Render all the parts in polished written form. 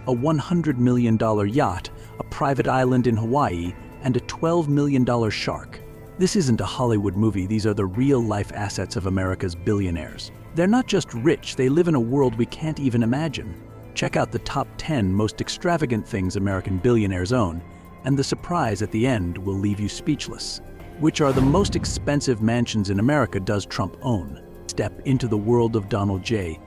a $100 million yacht, a private island in Hawaii, and a $12 million shark. This isn't a Hollywood movie, these are the real-life assets of America's billionaires. They're not just rich, they live in a world we can't even imagine. Check out the top 10 most extravagant things American billionaires own, and the surprise at the end will leave you speechless. Which are the most expensive mansions in America does Trump own? Step into the world of Donald J.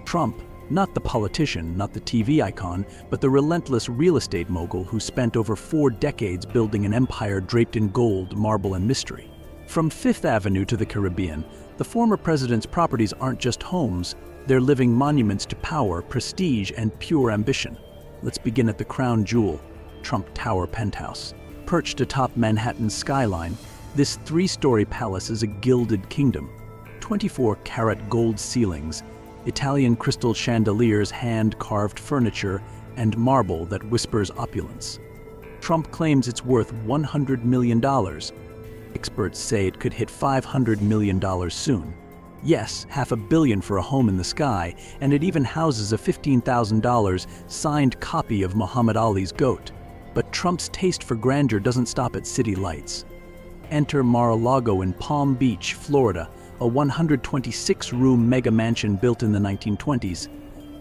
Trump, not the politician, not the TV icon, but the relentless real estate mogul who spent over 4 decades building an empire draped in gold, marble, and mystery. From Fifth Avenue to the Caribbean, the former president's properties aren't just homes, they're living monuments to power, prestige, and pure ambition. Let's begin at the crown jewel, Trump Tower penthouse. Perched atop Manhattan's skyline, this 3-story palace is a gilded kingdom. 24-karat gold ceilings, Italian crystal chandeliers, hand-carved furniture, and marble that whispers opulence. Trump claims it's worth $100 million. Experts say it could hit $500 million soon. Yes, $500 million for a home in the sky, and it even houses a $15,000 signed copy of Muhammad Ali's goat. But Trump's taste for grandeur doesn't stop at city lights. Enter Mar-a-Lago in Palm Beach, Florida, a 126-room mega mansion built in the 1920s,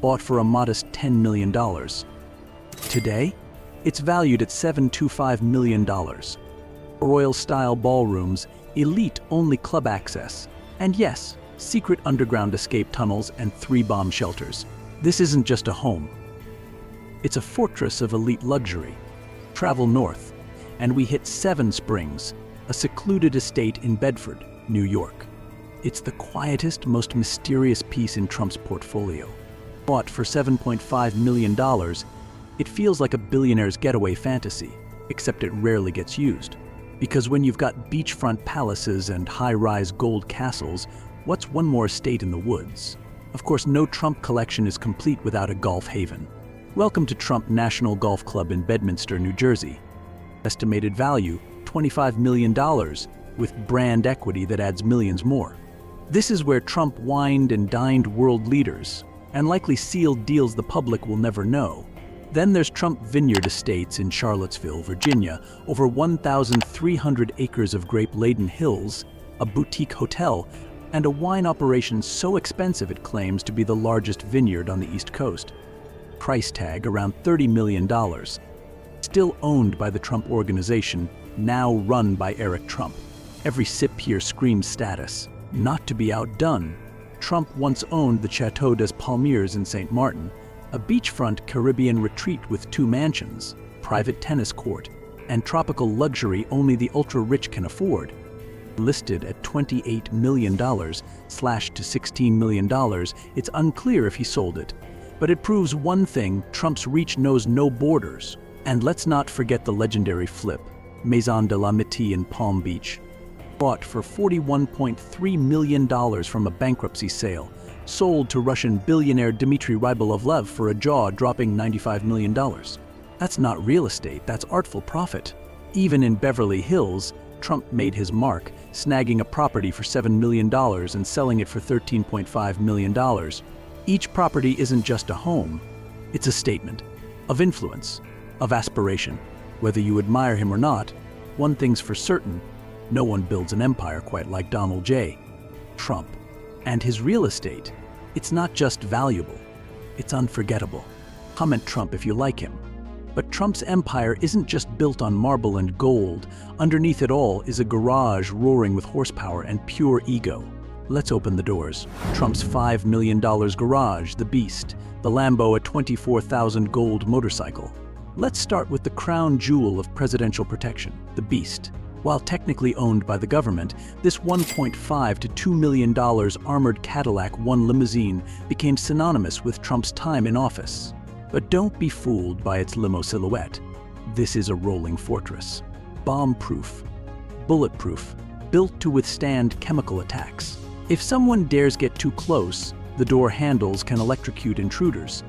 bought for a modest $10 million. Today, it's valued at $725 million. Royal-style ballrooms, elite-only club access, and yes, secret underground escape tunnels and 3 bomb shelters. This isn't just a home. It's a fortress of elite luxury. Travel north, and we hit Seven Springs, a secluded estate in Bedford, New York. It's the quietest, most mysterious piece in Trump's portfolio. Bought for $7.5 million, it feels like a billionaire's getaway fantasy, except it rarely gets used. Because when you've got beachfront palaces and high-rise gold castles, what's one more estate in the woods? Of course, no Trump collection is complete without a golf haven. Welcome to Trump National Golf Club in Bedminster, New Jersey. Estimated value, $25 million, with brand equity that adds millions more. This is where Trump wined and dined world leaders, and likely sealed deals the public will never know. Then there's Trump Vineyard Estates in Charlottesville, Virginia, over 1,300 acres of grape-laden hills, a boutique hotel, and a wine operation so expensive it claims to be the largest vineyard on the East Coast. Price tag around $30 million. Still owned by the Trump Organization, now run by Eric Trump. Every sip here screams status. Not to be outdone, Trump once owned the Chateau des Palmiers in St. Martin, a beachfront Caribbean retreat with 2 mansions, private tennis court, and tropical luxury only the ultra-rich can afford. Listed at $28 million, slashed to $16 million, it's unclear if he sold it. But it proves one thing, Trump's reach knows no borders. And let's not forget the legendary flip, Maison de l'Amitié in Palm Beach. Bought for $41.3 million from a bankruptcy sale, sold to Russian billionaire Dmitry Rybolovlev for a jaw-dropping $95 million. That's not real estate, that's artful profit. Even in Beverly Hills, Trump made his mark, snagging a property for $7 million and selling it for $13.5 million. Each property isn't just a home, it's a statement of influence, of aspiration. Whether you admire him or not, one thing's for certain, no one builds an empire quite like Donald J. Trump. And his real estate, it's not just valuable, it's unforgettable. Comment Trump if you like him. But Trump's empire isn't just built on marble and gold. Underneath it all is a garage roaring with horsepower and pure ego. Let's open the doors. Trump's $5 million garage, the Beast. The Lambo, a $24,000 gold motorcycle. Let's start with the crown jewel of presidential protection, the Beast. While technically owned by the government, this $1.5 to $2 million armored Cadillac One limousine became synonymous with Trump's time in office. But don't be fooled by its limo silhouette. This is a rolling fortress. Bomb-proof, bulletproof, built to withstand chemical attacks. If someone dares get too close, the door handles can electrocute intruders.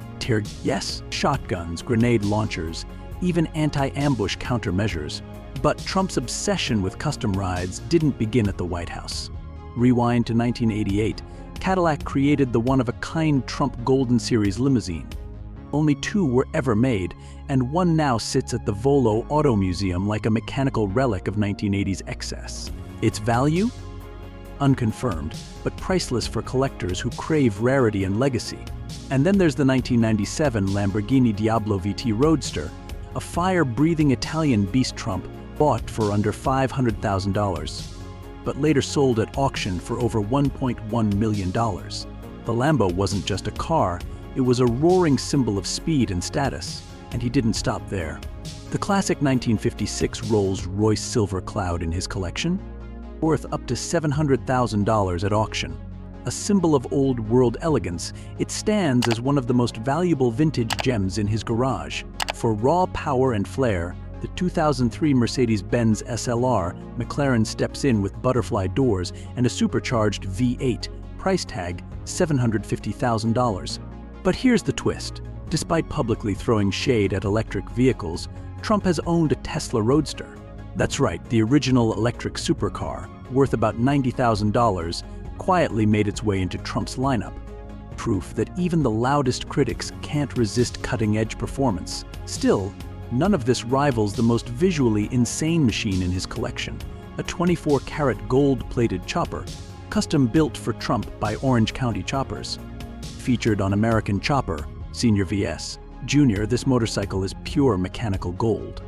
Yes, shotguns, grenade launchers, even anti-ambush countermeasures. But Trump's obsession with custom rides didn't begin at the White House. Rewind to 1988, Cadillac created the one-of-a-kind Trump Golden Series limousine. Only 2 were ever made, and one now sits at the Volo Auto Museum like a mechanical relic of 1980s excess. Its value? Unconfirmed, but priceless for collectors who crave rarity and legacy. And then there's the 1997 Lamborghini Diablo VT Roadster, a fire-breathing Italian beast Trump bought for under $500,000, but later sold at auction for over $1.1 million. The Lambo wasn't just a car, it was a roaring symbol of speed and status, and he didn't stop there. The classic 1956 Rolls-Royce Silver Cloud in his collection, worth up to $700,000 at auction. A symbol of old-world elegance, it stands as one of the most valuable vintage gems in his garage. For raw power and flair, the 2003 Mercedes-Benz SLR McLaren steps in with butterfly doors and a supercharged V8, price tag $750,000. But here's the twist. Despite publicly throwing shade at electric vehicles, Trump has owned a Tesla Roadster. That's right, the original electric supercar, worth about $90,000, quietly made its way into Trump's lineup. Proof that even the loudest critics can't resist cutting-edge performance. Still, none of this rivals the most visually insane machine in his collection, a 24-karat gold-plated chopper, custom-built for Trump by Orange County Choppers. Featured on American Chopper, Senior vs. Junior, this motorcycle is pure mechanical gold.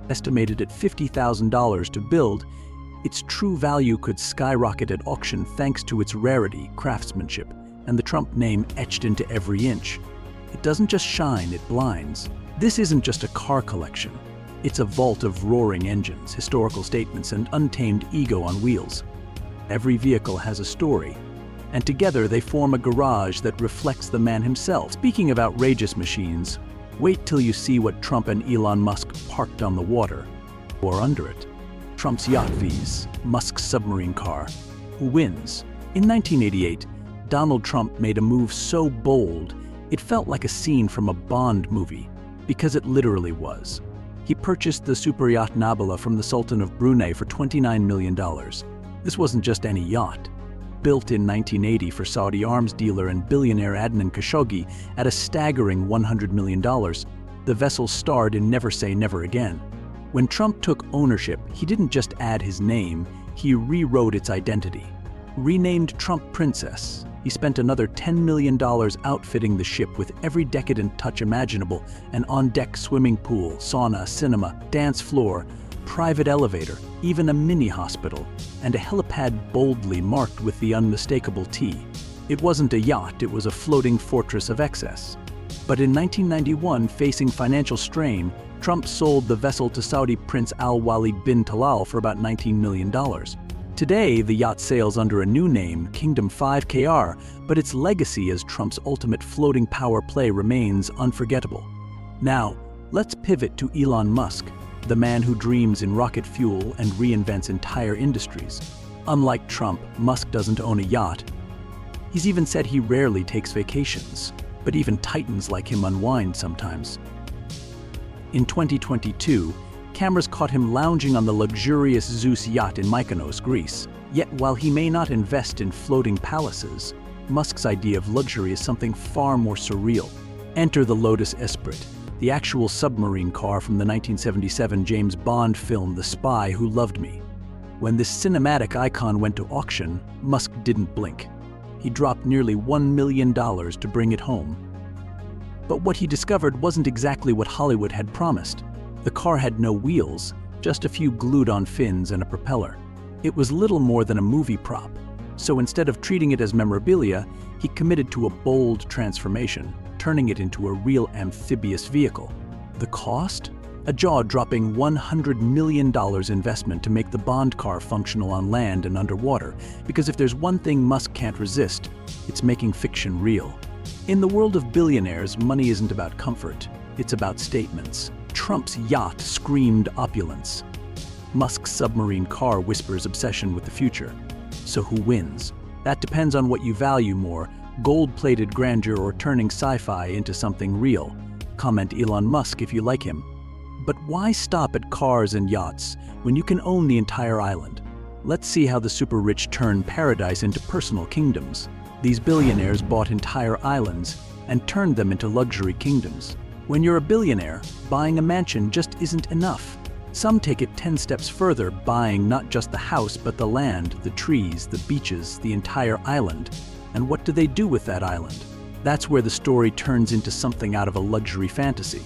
Estimated at $50,000 to build, its true value could skyrocket at auction thanks to its rarity, craftsmanship, and the Trump name etched into every inch. It doesn't just shine, it blinds. This isn't just a car collection. It's a vault of roaring engines, historical statements, and untamed ego on wheels. Every vehicle has a story, and together they form a garage that reflects the man himself. Speaking of outrageous machines, wait till you see what Trump and Elon Musk parked on the water, or under it. Trump's yacht V's, Musk's submarine car. Who wins? In 1988, Donald Trump made a move so bold, it felt like a scene from a Bond movie, because it literally was. He purchased the super yacht Nabila from the Sultan of Brunei for $29 million. This wasn't just any yacht. Built in 1980 for Saudi arms dealer and billionaire Adnan Khashoggi at a staggering $100 million, the vessel starred in Never Say Never Again. When Trump took ownership, he didn't just add his name, he rewrote its identity. Renamed Trump Princess, he spent another $10 million outfitting the ship with every decadent touch imaginable: an on-deck swimming pool, sauna, cinema, dance floor, private elevator, even a mini-hospital, and a helipad boldly marked with the unmistakable T. It wasn't a yacht, it was a floating fortress of excess. But in 1991, facing financial strain, Trump sold the vessel to Saudi Prince Al-Walid bin Talal for about $19 million. Today, the yacht sails under a new name, Kingdom 5KR, but its legacy as Trump's ultimate floating power play remains unforgettable. Now, let's pivot to Elon Musk, the man who dreams in rocket fuel and reinvents entire industries. Unlike Trump, Musk doesn't own a yacht. He's even said he rarely takes vacations, but even titans like him unwind sometimes. In 2022, cameras caught him lounging on the luxurious Zeus yacht in Mykonos, Greece. Yet while he may not invest in floating palaces, Musk's idea of luxury is something far more surreal. Enter the Lotus Esprit, the actual submarine car from the 1977 James Bond film The Spy Who Loved Me. When this cinematic icon went to auction, Musk didn't blink. He dropped nearly $1 million to bring it home. But what he discovered wasn't exactly what Hollywood had promised. The car had no wheels, just a few glued-on fins and a propeller. It was little more than a movie prop. So instead of treating it as memorabilia, he committed to a bold transformation, turning it into a real amphibious vehicle. The cost? A jaw-dropping $100 million investment to make the Bond car functional on land and underwater, because if there's one thing Musk can't resist, it's making fiction real. In the world of billionaires, money isn't about comfort, it's about statements. Trump's yacht screamed opulence. Musk's submarine car whispers obsession with the future. So who wins? That depends on what you value more, gold-plated grandeur or turning sci-fi into something real. Comment Elon Musk if you like him. But why stop at cars and yachts when you can own the entire island? Let's see how the super-rich turn paradise into personal kingdoms. These billionaires bought entire islands, and turned them into luxury kingdoms. When you're a billionaire, buying a mansion just isn't enough. Some take it 10 steps further, buying not just the house but the land, the trees, the beaches, the entire island. And what do they do with that island? That's where the story turns into something out of a luxury fantasy.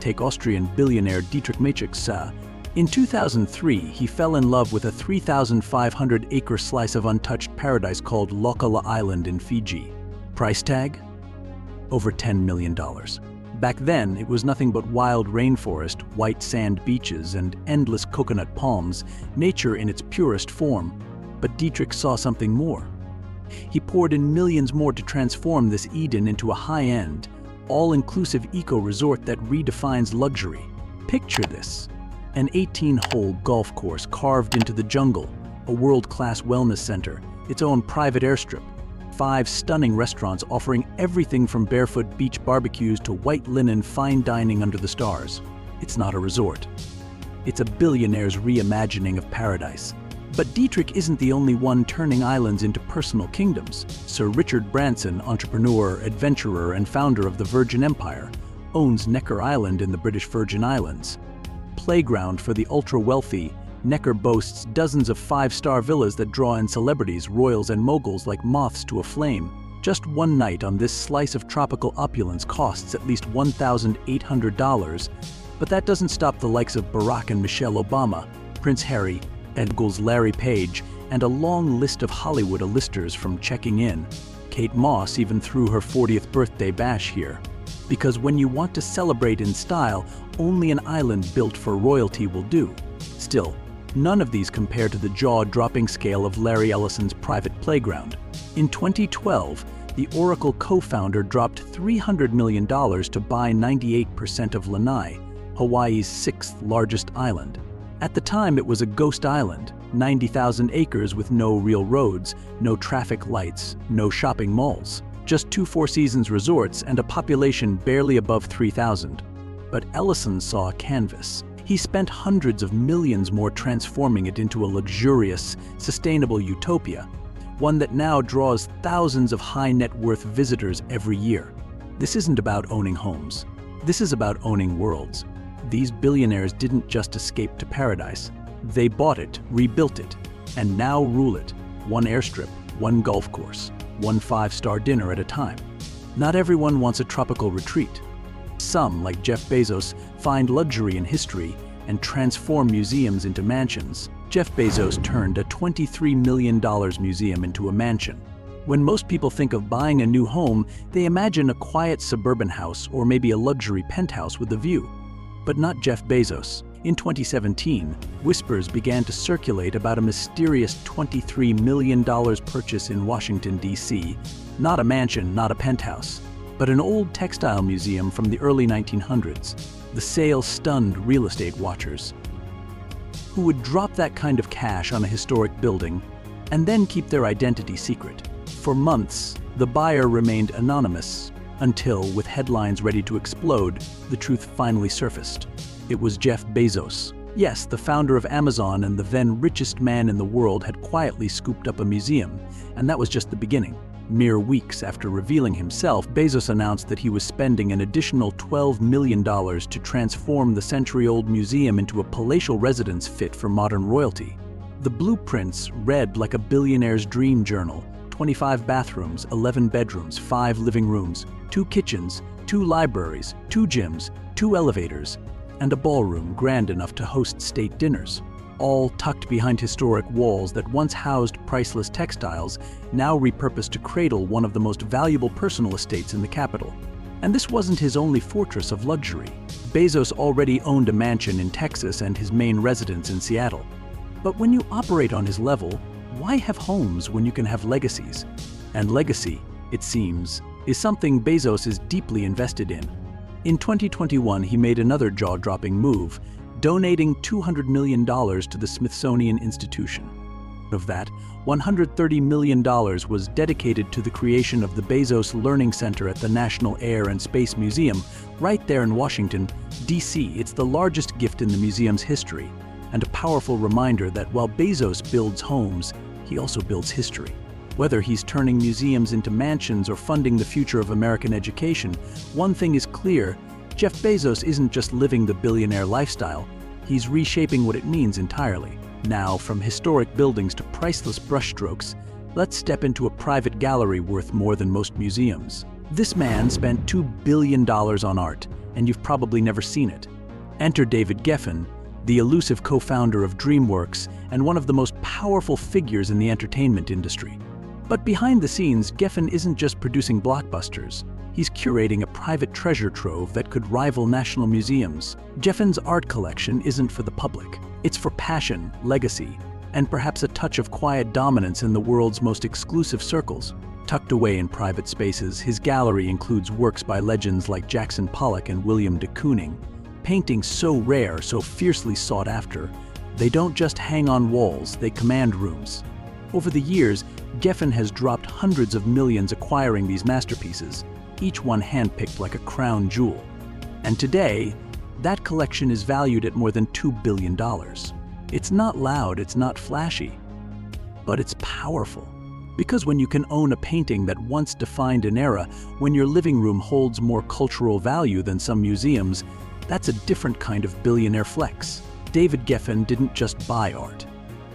Take Austrian billionaire Dietrich Mateschitz. In 2003, he fell in love with a 3,500-acre slice of untouched paradise called Lokala Island in Fiji. Price tag? Over $10 million. Back then, it was nothing but wild rainforest, white sand beaches, and endless coconut palms, nature in its purest form. But Dietrich saw something more. He poured in millions more to transform this Eden into a high-end, all-inclusive eco-resort that redefines luxury. Picture this: an 18-hole golf course carved into the jungle, a world-class wellness center, its own private airstrip, 5 stunning restaurants offering everything from barefoot beach barbecues to white linen fine dining under the stars. It's not a resort. It's a billionaire's reimagining of paradise. But Dietrich isn't the only one turning islands into personal kingdoms. Sir Richard Branson, entrepreneur, adventurer, and founder of the Virgin Empire, owns Necker Island in the British Virgin Islands. Playground for the ultra-wealthy, Necker boasts dozens of 5-star villas that draw in celebrities, royals, and moguls like moths to a flame. Just one night on this slice of tropical opulence costs at least $1,800, but that doesn't stop the likes of Barack and Michelle Obama, Prince Harry, Google's Larry Page, and a long list of Hollywood A-listers from checking in. Kate Moss even threw her 40th birthday bash here. Because when you want to celebrate in style, only an island built for royalty will do. Still, none of these compare to the jaw-dropping scale of Larry Ellison's private playground. In 2012, the Oracle co-founder dropped $300 million to buy 98% of Lanai, Hawaii's 6th largest island. At the time, it was a ghost island, 90,000 acres with no real roads, no traffic lights, no shopping malls, just 2 Four Seasons resorts and a population barely above 3,000. But Ellison saw a canvas. He spent hundreds of millions more transforming it into a luxurious, sustainable utopia, one that now draws thousands of high-net-worth visitors every year. This isn't about owning homes. This is about owning worlds. These billionaires didn't just escape to paradise. They bought it, rebuilt it, and now rule it. One airstrip, one golf course, one 5-star dinner at a time. Not everyone wants a tropical retreat. Some, like Jeff Bezos, find luxury in history and transform museums into mansions. Jeff Bezos turned a $23 million museum into a mansion. When most people think of buying a new home, they imagine a quiet suburban house or maybe a luxury penthouse with a view. But not Jeff Bezos. In 2017, whispers began to circulate about a mysterious $23 million purchase in Washington, D.C. Not a mansion, not a penthouse, but an old textile museum from the early 1900s. The sale stunned real estate watchers. Who would drop that kind of cash on a historic building and then keep their identity secret? For months, the buyer remained anonymous, until, with headlines ready to explode, the truth finally surfaced. It was Jeff Bezos. Yes, the founder of Amazon and the then richest man in the world had quietly scooped up a museum, and that was just the beginning. Mere weeks after revealing himself, Bezos announced that he was spending an additional $12 million to transform the century-old museum into a palatial residence fit for modern royalty. The blueprints read like a billionaire's dream journal: 25 bathrooms, 11 bedrooms, 5 living rooms, 2 kitchens, 2 libraries, 2 gyms, 2 elevators, and a ballroom grand enough to host state dinners. All tucked behind historic walls that once housed priceless textiles, now repurposed to cradle one of the most valuable personal estates in the capital. And this wasn't his only fortress of luxury. Bezos already owned a mansion in Texas and his main residence in Seattle. But when you operate on his level, why have homes when you can have legacies? And legacy, it seems, is something Bezos is deeply invested in. In 2021, he made another jaw-dropping move, donating $200 million to the Smithsonian Institution. Of that, $130 million was dedicated to the creation of the Bezos Learning Center at the National Air and Space Museum, right there in Washington, D.C. It's the largest gift in the museum's history, and a powerful reminder that while Bezos builds homes, he also builds history. Whether he's turning museums into mansions or funding the future of American education, one thing is clear: Jeff Bezos isn't just living the billionaire lifestyle, he's reshaping what it means entirely. Now, from historic buildings to priceless brushstrokes, let's step into a private gallery worth more than most museums. This man spent $2 billion on art, and you've probably never seen it. Enter David Geffen, the elusive co-founder of DreamWorks and one of the most powerful figures in the entertainment industry. But behind the scenes, Geffen isn't just producing blockbusters. He's curating a private treasure trove that could rival national museums. Geffen's art collection isn't for the public. It's for passion, legacy, and perhaps a touch of quiet dominance in the world's most exclusive circles. Tucked away in private spaces, his gallery includes works by legends like Jackson Pollock and William de Kooning. Paintings so rare, so fiercely sought after, they don't just hang on walls, they command rooms. Over the years, Geffen has dropped hundreds of millions acquiring these masterpieces, each one handpicked like a crown jewel. And today, that collection is valued at more than $2 billion. It's not loud, it's not flashy, but it's powerful. Because when you can own a painting that once defined an era, when your living room holds more cultural value than some museums, that's a different kind of billionaire flex. David Geffen didn't just buy art.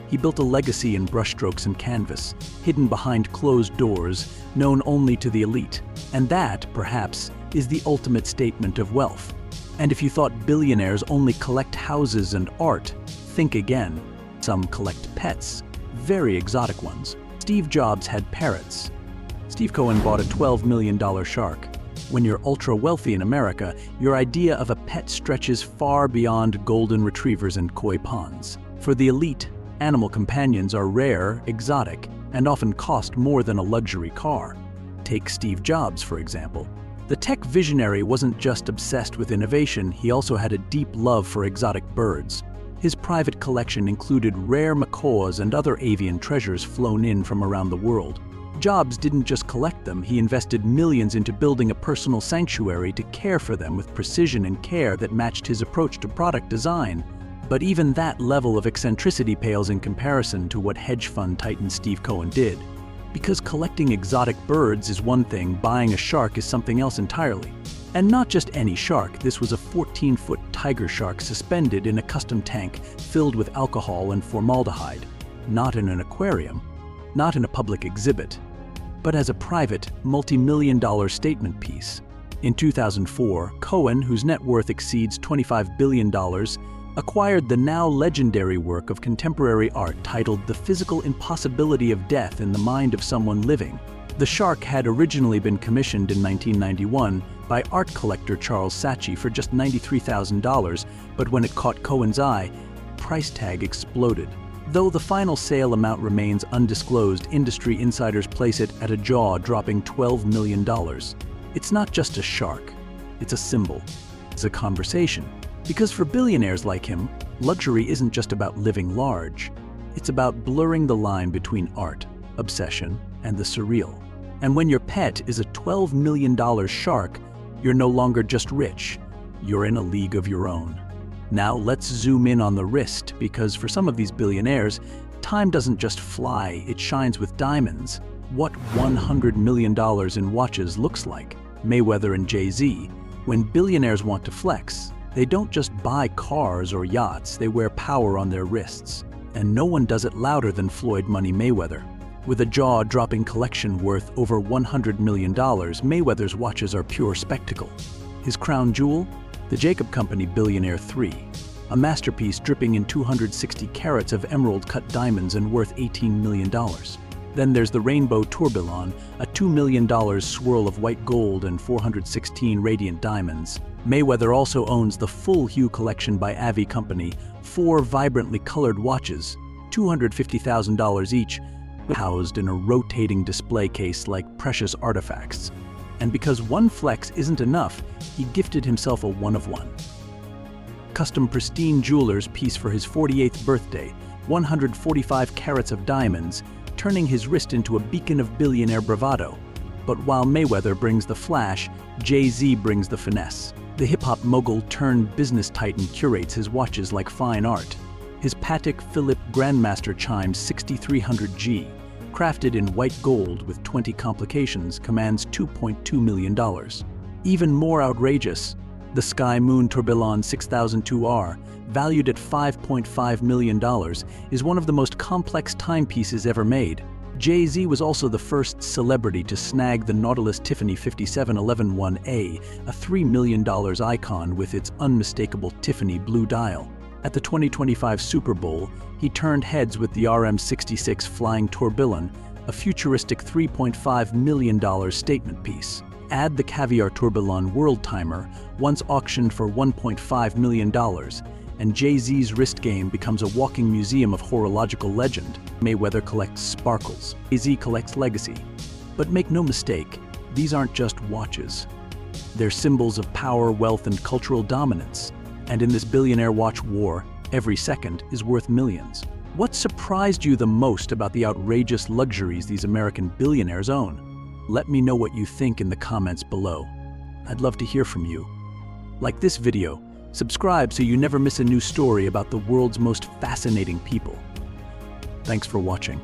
He built a legacy in brushstrokes and canvas, hidden behind closed doors, known only to the elite. And that, perhaps, is the ultimate statement of wealth. And if you thought billionaires only collect houses and art, think again. Some collect pets, very exotic ones. Steve Jobs had parrots. Steve Cohen bought a $12 million shark. When you're ultra-wealthy in America, your idea of a pet stretches far beyond golden retrievers and koi ponds. For the elite, animal companions are rare, exotic, and often cost more than a luxury car. Take Steve Jobs, for example. The tech visionary wasn't just obsessed with innovation, he also had a deep love for exotic birds. His private collection included rare macaws and other avian treasures flown in from around the world. Jobs didn't just collect them, he invested millions into building a personal sanctuary to care for them with precision and care that matched his approach to product design. But even that level of eccentricity pales in comparison to what hedge fund titan Steve Cohen did. Because collecting exotic birds is one thing, buying a shark is something else entirely. And not just any shark, this was a 14-foot tiger shark suspended in a custom tank filled with alcohol and formaldehyde. Not in an aquarium, not in a public exhibit, but as a private, multi-million-dollar statement piece. In 2004, Cohen, whose net worth exceeds $25 billion, acquired the now legendary work of contemporary art titled The Physical Impossibility of Death in the Mind of Someone Living. The shark had originally been commissioned in 1991 by art collector Charles Saatchi for just $93,000, but when it caught Cohen's eye, the price tag exploded. Though the final sale amount remains undisclosed, industry insiders place it at a jaw-dropping $12 million. It's not just a shark, it's a symbol, it's a conversation. Because for billionaires like him, luxury isn't just about living large, it's about blurring the line between art, obsession, and the surreal. And when your pet is a $12 million shark, you're no longer just rich, you're in a league of your own. Now let's zoom in on the wrist, because for some of these billionaires, time doesn't just fly, it shines with diamonds. What $100 million in watches looks like. Mayweather and Jay-Z. When billionaires want to flex, they don't just buy cars or yachts, they wear power on their wrists. And no one does it louder than Floyd Money Mayweather. With a jaw-dropping collection worth over $100 million, Mayweather's watches are pure spectacle. His crown jewel? The Jacob Company Billionaire 3, a masterpiece dripping in 260 carats of emerald-cut diamonds and worth $18 million. Then there's the Rainbow Tourbillon, a $2 million swirl of white gold and 416 radiant diamonds. Mayweather also owns the Full Hue collection by Avi Company, 4 vibrantly colored watches, $250,000 each, housed in a rotating display case like precious artifacts. And because one flex isn't enough, he gifted himself a one-of-one. Custom pristine jeweler's piece for his 48th birthday, 145 carats of diamonds, turning his wrist into a beacon of billionaire bravado. But while Mayweather brings the flash, Jay-Z brings the finesse. The hip-hop mogul turned business titan curates his watches like fine art. His Patek Philippe Grandmaster chimes 6300G, crafted in white gold with 20 complications, commands $2.2 million. Even more outrageous, the Sky Moon Tourbillon 6002R, valued at $5.5 million, is one of the most complex timepieces ever made. Jay-Z was also the first celebrity to snag the Nautilus Tiffany 57111A, a $3 million icon with its unmistakable Tiffany blue dial. At the 2025 Super Bowl, he turned heads with the RM66 Flying Tourbillon, a futuristic $3.5 million statement piece. Add the Caviar Tourbillon World Timer, once auctioned for $1.5 million, and Jay-Z's wrist game becomes a walking museum of horological legend. Mayweather collects sparkles. Jay-Z collects legacy. But make no mistake, these aren't just watches. They're symbols of power, wealth, and cultural dominance. And in this billionaire watch war, every second is worth millions. What surprised you the most about the outrageous luxuries these American billionaires own? Let me know what you think in the comments below. I'd love to hear from you. Like this video, subscribe so you never miss a new story about the world's most fascinating people. Thanks for watching.